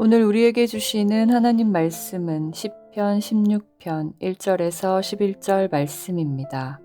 오늘 우리에게 주시는 하나님 말씀은 시편 16편 1절에서 11절 말씀입니다.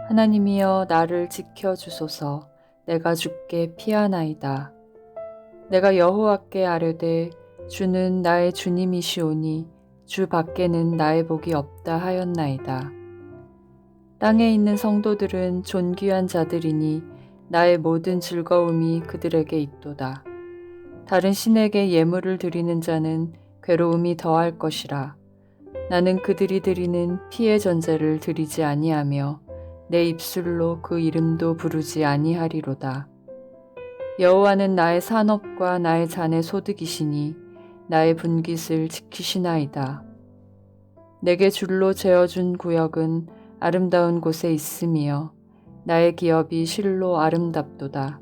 하나님이여 나를 지켜주소서. 내가 주께 피하나이다. 내가 여호와께 아뢰되 주는 나의 주님이시오니 주 밖에는 나의 복이 없다 하였나이다. 땅에 있는 성도들은 존귀한 자들이니 나의 모든 즐거움이 그들에게 있도다. 다른 신에게 예물을 드리는 자는 괴로움이 더할 것이라. 나는 그들이 드리는 피의 전제를 드리지 아니하며 내 입술로 그 이름도 부르지 아니하리로다. 여호와는 나의 산업과 나의 잔의 소득이시니 나의 분깃을 지키시나이다. 내게 줄로 재어준 구역은 아름다운 곳에 있으며 나의 기업이 실로 아름답도다.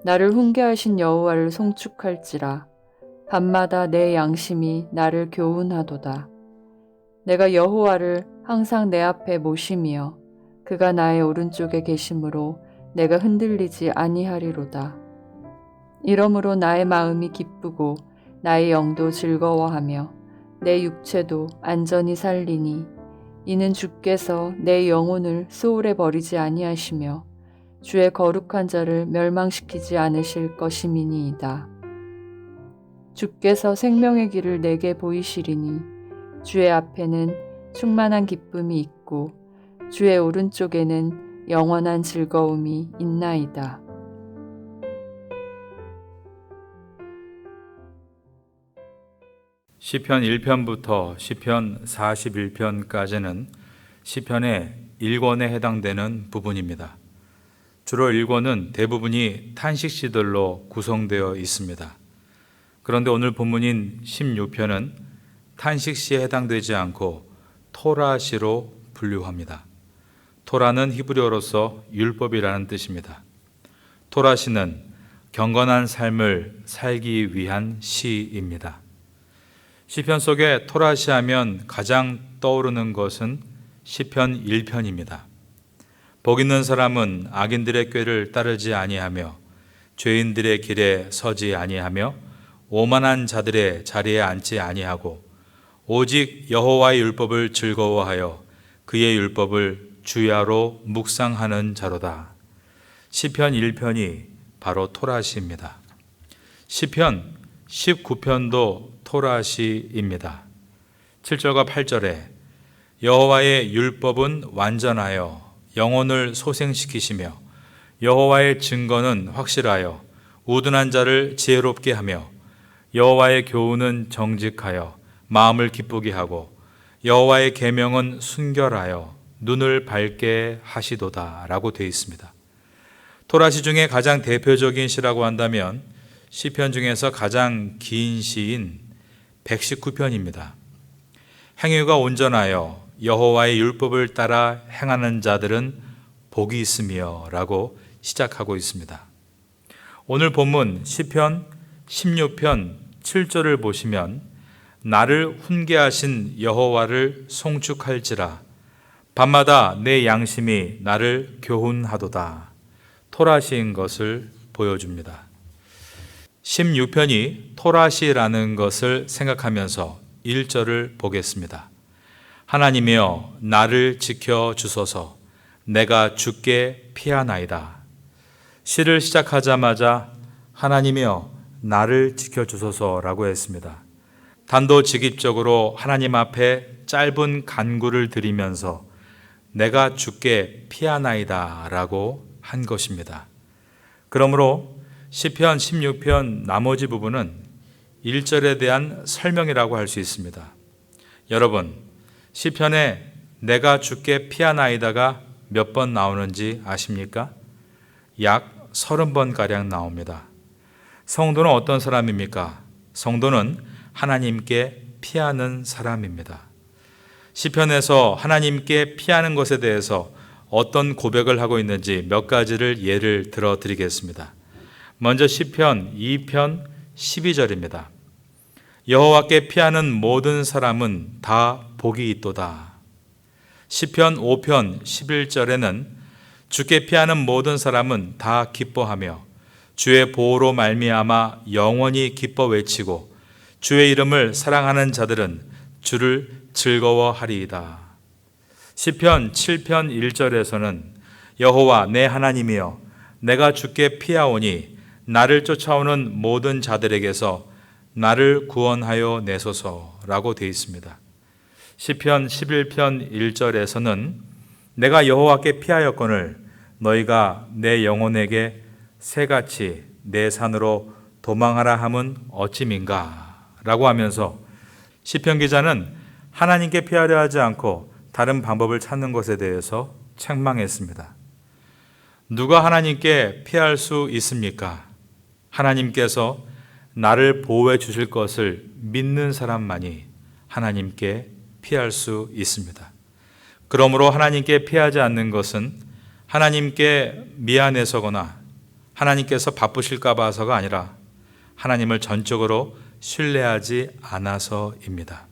나를 훈계하신 여호와를 송축할지라. 밤마다 내 양심이 나를 교훈하도다. 내가 여호와를 항상 내 앞에 모시며 그가 나의 오른쪽에 계심으로 내가 흔들리지 아니하리로다. 이러므로 나의 마음이 기쁘고 나의 영도 즐거워하며 내 육체도 안전히 살리니 이는 주께서 내 영혼을 수올에 버리지 아니하시며 주의 거룩한 자를 멸망시키지 않으실 것임이니이다. 주께서 생명의 길을 내게 보이시리니 주의 앞에는 충만한 기쁨이 있고 주의 오른쪽에는 영원한 즐거움이 있나이다. 시편 1편부터 시편 41편까지는 시편의 1권에 해당되는 부분입니다. 주로 1권은 대부분이 탄식시들로 구성되어 있습니다. 그런데 오늘 본문인 16편은 탄식시에 해당되지 않고 토라시로 분류합니다. 토라는 히브리어로서 율법이라는 뜻입니다. 토라시는 경건한 삶을 살기 위한 시입니다. 시편 속에 토라시 하면 가장 떠오르는 것은 시편 1편입니다. 복 있는 사람은 악인들의 꾀를 따르지 아니하며 죄인들의 길에 서지 아니하며 오만한 자들의 자리에 앉지 아니하고 오직 여호와의 율법을 즐거워하여 그의 율법을 주야로 묵상하는 자로다. 시편 1편이 바로 토라시입니다. 시편 19편도 토라시입니다. 7절과 8절에 여호와의 율법은 완전하여 영혼을 소생시키시며 여호와의 증거는 확실하여 우둔한 자를 지혜롭게 하며 여호와의 교훈은 정직하여 마음을 기쁘게 하고 여호와의 계명은 순결하여 눈을 밝게 하시도다 라고 되어 있습니다. 토라시 중에 가장 대표적인 시라고 한다면 시편 중에서 가장 긴 시인 119편입니다. 행위가 온전하여 여호와의 율법을 따라 행하는 자들은 복이 있으며 라고 시작하고 있습니다. 오늘 본문 시편 16편 7절을 보시면 나를 훈계하신 여호와를 송축할지라 밤마다 내 양심이 나를 교훈하도다. 토라시인 것을 보여줍니다. 16편이 토라시라는 것을 생각하면서 1절을 보겠습니다. 하나님이여 나를 지켜주소서. 내가 주께 피하나이다. 시를 시작하자마자 하나님이여 나를 지켜주소서라고 했습니다. 단도직입적으로 하나님 앞에 짧은 간구를 드리면서 내가 주께 피하나이다 라고 한 것입니다. 그러므로 시편 16편 나머지 부분은 1절에 대한 설명이라고 할 수 있습니다. 여러분, 시편에 내가 주께 피하나이다가 몇 번 나오는지 아십니까? 약 30번가량 나옵니다. 성도는 어떤 사람입니까? 성도는 하나님께 피하는 사람입니다. 시편에서 하나님께 피하는 것에 대해서 어떤 고백을 하고 있는지 몇 가지를 예를 들어 드리겠습니다. 먼저 시편 2편 12절입니다. 여호와께 피하는 모든 사람은 다 복이 있도다. 시편 5편 11절에는 주께 피하는 모든 사람은 다 기뻐하며 주의 보호로 말미암아 영원히 기뻐 외치고 주의 이름을 사랑하는 자들은 주를 즐거워하리이다. 시편 7편 1절에서는 여호와 내 하나님이여 내가 주께 피하오니 나를 쫓아오는 모든 자들에게서 나를 구원하여 내소서라고 되어 있습니다. 시편 11편 1절에서는 내가 여호와께 피하였거늘 너희가 내 영혼에게 새같이 내 산으로 도망하라 함은 어찌민가 라고 하면서 시편 기자는 하나님께 피하려 하지 않고 다른 방법을 찾는 것에 대해서 책망했습니다. 누가 하나님께 피할 수 있습니까? 하나님께서 나를 보호해 주실 것을 믿는 사람만이 하나님께 피할 수 있습니다. 그러므로 하나님께 피하지 않는 것은 하나님께 미안해서거나 하나님께서 바쁘실까 봐서가 아니라 하나님을 전적으로 신뢰하지 않아서입니다.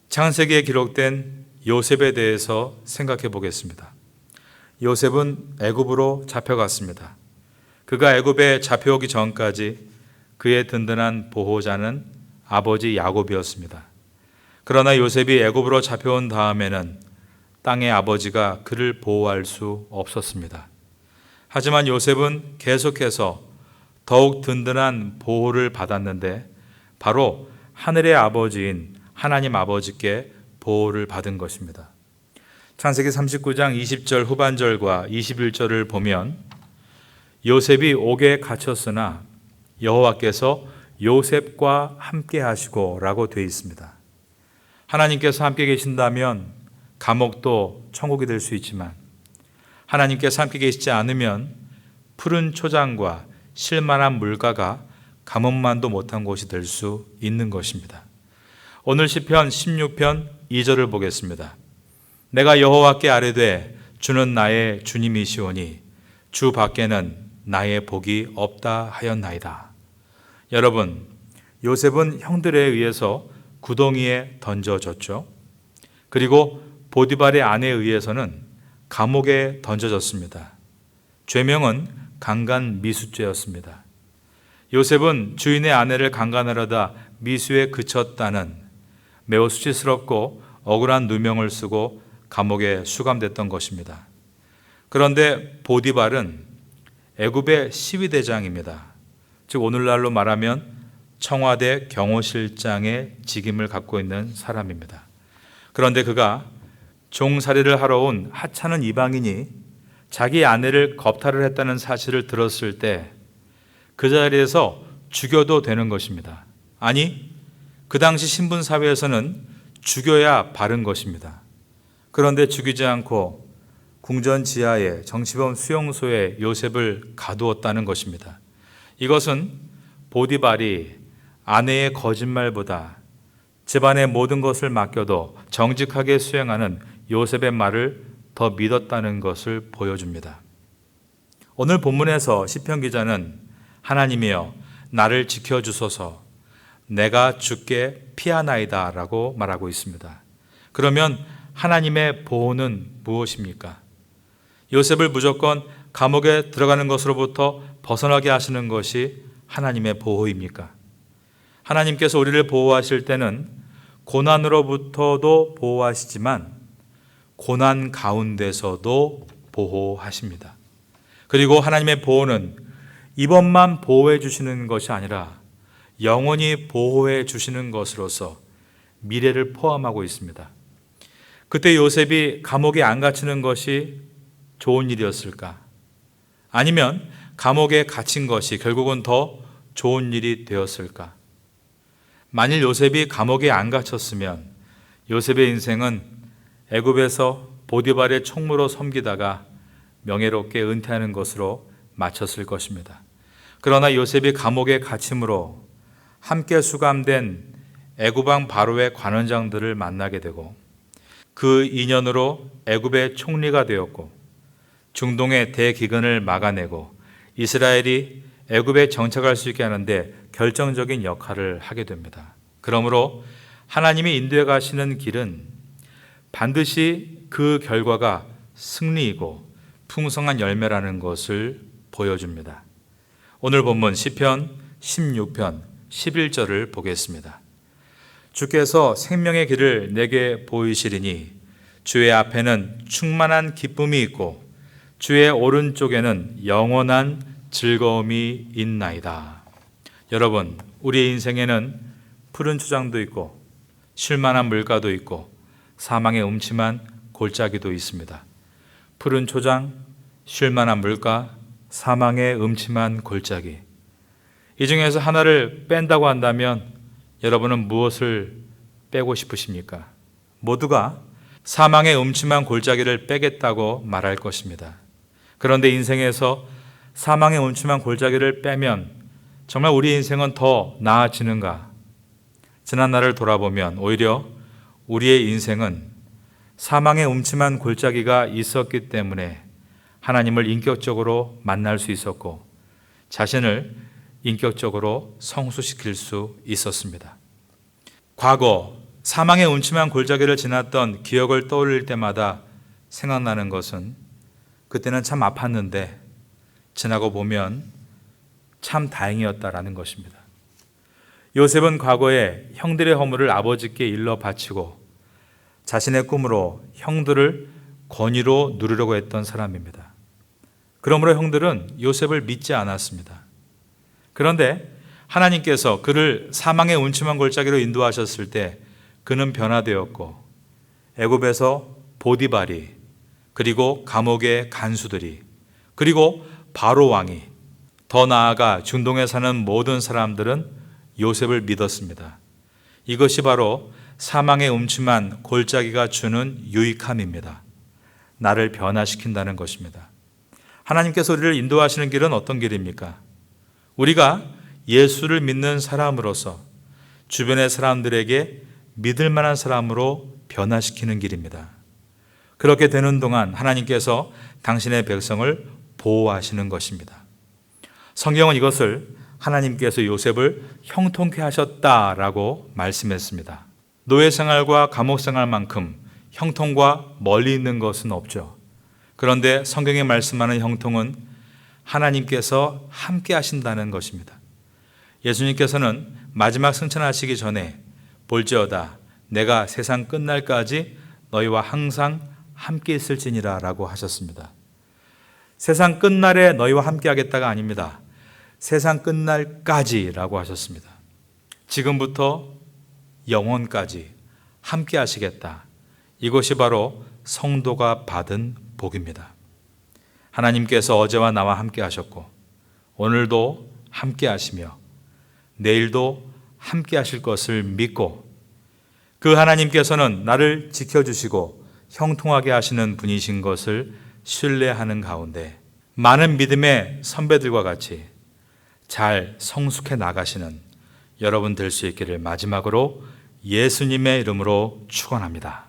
창세기에 기록된 요셉에 대해서 생각해 보겠습니다. 요셉은 애굽으로 잡혀갔습니다. 그가 애굽에 잡혀오기 전까지 그의 든든한 보호자는 아버지 야곱이었습니다. 그러나 요셉이 애굽으로 잡혀온 다음에는 땅의 아버지가 그를 보호할 수 없었습니다. 하지만 요셉은 계속해서 더욱 든든한 보호를 받았는데 바로 하늘의 아버지인 하나님 아버지께 보호를 받은 것입니다. 창세기 39장 20절 후반절과 21절을 보면 요셉이 옥에 갇혔으나 여호와께서 요셉과 함께 하시고 라고 되어 있습니다. 하나님께서 함께 계신다면 감옥도 천국이 될 수 있지만 하나님께서 함께 계시지 않으면 푸른 초장과 실만한 물가가 가뭄만도 못한 곳이 될 수 있는 것입니다. 오늘 시편 16편 2절을 보겠습니다. 내가 여호와께 아뢰되 주는 나의 주님이시오니 주 밖에는 나의 복이 없다 하였나이다. 여러분, 요셉은 형들에 의해서 구덩이에 던져졌죠. 그리고 보디발의 아내에 의해서는 감옥에 던져졌습니다. 죄명은 강간 미수죄였습니다. 요셉은 주인의 아내를 강간하려다 미수에 그쳤다는 매우 수치스럽고 억울한 누명을 쓰고 감옥에 수감됐던 것입니다. 그런데 보디발은 애굽의 시위대장입니다. 즉 오늘날로 말하면 청와대 경호실장의 직임을 갖고 있는 사람입니다. 그런데 그가 종살이를 하러 온 하찮은 이방인이 자기 아내를 겁탈을 했다는 사실을 들었을 때 그 자리에서 죽여도 되는 것입니다. 아니, 그 당시 신분사회에서는 죽여야 바른 것입니다. 그런데 죽이지 않고 궁전 지하의 정치범 수용소에 요셉을 가두었다는 것입니다. 이것은 보디발이 아내의 거짓말보다 집안의 모든 것을 맡겨도 정직하게 수행하는 요셉의 말을 더 믿었다는 것을 보여줍니다. 오늘 본문에서 시편 기자는 하나님이여 나를 지켜주소서 내가 주께 피하나이다 라고 말하고 있습니다. 그러면 하나님의 보호는 무엇입니까? 요셉을 무조건 감옥에 들어가는 것으로부터 벗어나게 하시는 것이 하나님의 보호입니까? 하나님께서 우리를 보호하실 때는 고난으로부터도 보호하시지만 고난 가운데서도 보호하십니다. 그리고 하나님의 보호는 이번만 보호해 주시는 것이 아니라 영원히 보호해 주시는 것으로서 미래를 포함하고 있습니다. 그때 요셉이 감옥에 안 갇히는 것이 좋은 일이었을까? 아니면 감옥에 갇힌 것이 결국은 더 좋은 일이 되었을까? 만일 요셉이 감옥에 안 갇혔으면 요셉의 인생은 애굽에서 보디발의 총무로 섬기다가 명예롭게 은퇴하는 것으로 마쳤을 것입니다. 그러나 요셉이 감옥에 갇힘으로 함께 수감된 애굽왕 바로의 관원장들을 만나게 되고 그 인연으로 애굽의 총리가 되었고 중동의 대기근을 막아내고 이스라엘이 애굽에 정착할 수 있게 하는데 결정적인 역할을 하게 됩니다. 그러므로 하나님이 인도해 가시는 길은 반드시 그 결과가 승리이고 풍성한 열매라는 것을 보여줍니다. 오늘 본문 시편 16편 11절을 보겠습니다. 주께서 생명의 길을 내게 보이시리니 주의 앞에는 충만한 기쁨이 있고 주의 오른쪽에는 영원한 즐거움이 있나이다. 여러분, 우리의 인생에는 푸른 초장도 있고 쉴만한 물가도 있고 사망의 음침한 골짜기도 있습니다. 푸른 초장, 쉴만한 물가, 사망의 음침한 골짜기. 이 중에서 하나를 뺀다고 한다면 여러분은 무엇을 빼고 싶으십니까? 모두가 사망의 음침한 골짜기를 빼겠다고 말할 것입니다. 그런데 인생에서 사망의 음침한 골짜기를 빼면 정말 우리 인생은 더 나아지는가? 지난 날을 돌아보면 오히려 우리의 인생은 사망의 음침한 골짜기가 있었기 때문에 하나님을 인격적으로 만날 수 있었고 자신을 인격적으로 성수시킬 수 있었습니다. 과거 사망의 음침한 골짜기를 지났던 기억을 떠올릴 때마다 생각나는 것은 그때는 참 아팠는데 지나고 보면 참 다행이었다라는 것입니다. 요셉은 과거에 형들의 허물을 아버지께 일러 바치고 자신의 꿈으로 형들을 권위로 누르려고 했던 사람입니다. 그러므로 형들은 요셉을 믿지 않았습니다. 그런데 하나님께서 그를 사망의 음침한 골짜기로 인도하셨을 때 그는 변화되었고 애굽에서 보디발이 그리고 감옥의 간수들이 그리고 바로 왕이 더 나아가 중동에 사는 모든 사람들은 요셉을 믿었습니다. 이것이 바로 사망의 음침한 골짜기가 주는 유익함입니다. 나를 변화시킨다는 것입니다. 하나님께서 우리를 인도하시는 길은 어떤 길입니까? 우리가 예수를 믿는 사람으로서 주변의 사람들에게 믿을 만한 사람으로 변화시키는 길입니다. 그렇게 되는 동안 하나님께서 당신의 백성을 보호하시는 것입니다. 성경은 이것을 하나님께서 요셉을 형통케 하셨다라고 말씀했습니다. 노예 생활과 감옥 생활만큼 형통과 멀리 있는 것은 없죠. 그런데 성경에 말씀하는 형통은 하나님께서 함께 하신다는 것입니다. 예수님께서는 마지막 승천하시기 전에 볼지어다 내가 세상 끝날까지 너희와 항상 함께 있을지니라 라고 하셨습니다. 세상 끝날에 너희와 함께 하겠다가 아닙니다. 세상 끝날까지 라고 하셨습니다. 지금부터 영원까지 함께 하시겠다. 이것이 바로 성도가 받은 복입니다. 하나님께서 어제와 나와 함께 하셨고 오늘도 함께 하시며 내일도 함께 하실 것을 믿고 그 하나님께서는 나를 지켜주시고 형통하게 하시는 분이신 것을 신뢰하는 가운데 많은 믿음의 선배들과 같이 잘 성숙해 나가시는 여러분 될 수 있기를 마지막으로 예수님의 이름으로 축원합니다.